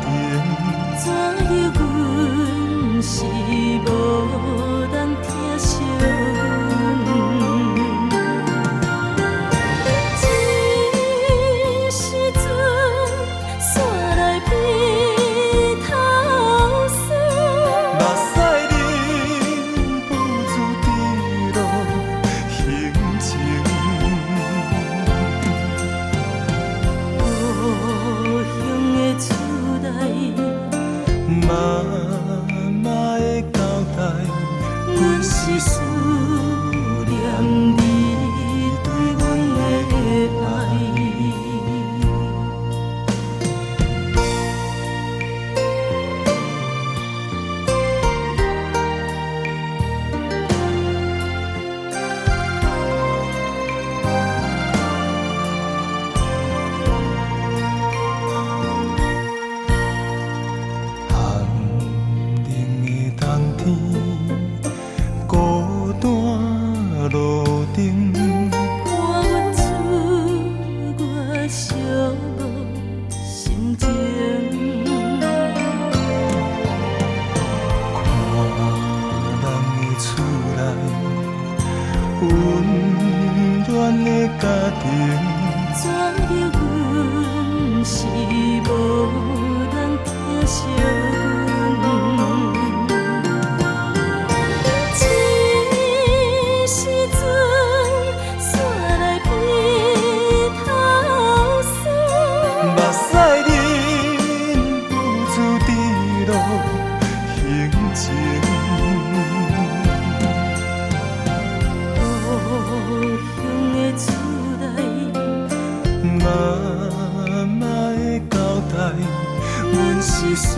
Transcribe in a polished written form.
庭。怎样阮是无人疼惜？这时阵煞来悲头酸。目屎忍不住滴落胸前。故乡的厝内。妈妈的交代，阮是思念你对阮的爱。寒冷的冬天，孤单路顶，看阮厝外寂寞心情。看人的厝内温暖的家庭。怎样阮是无人疼惜？这时阵煞来悲头酸。目屎忍不住滴落胸前。故乡的厝内。妈妈的交代，阮是思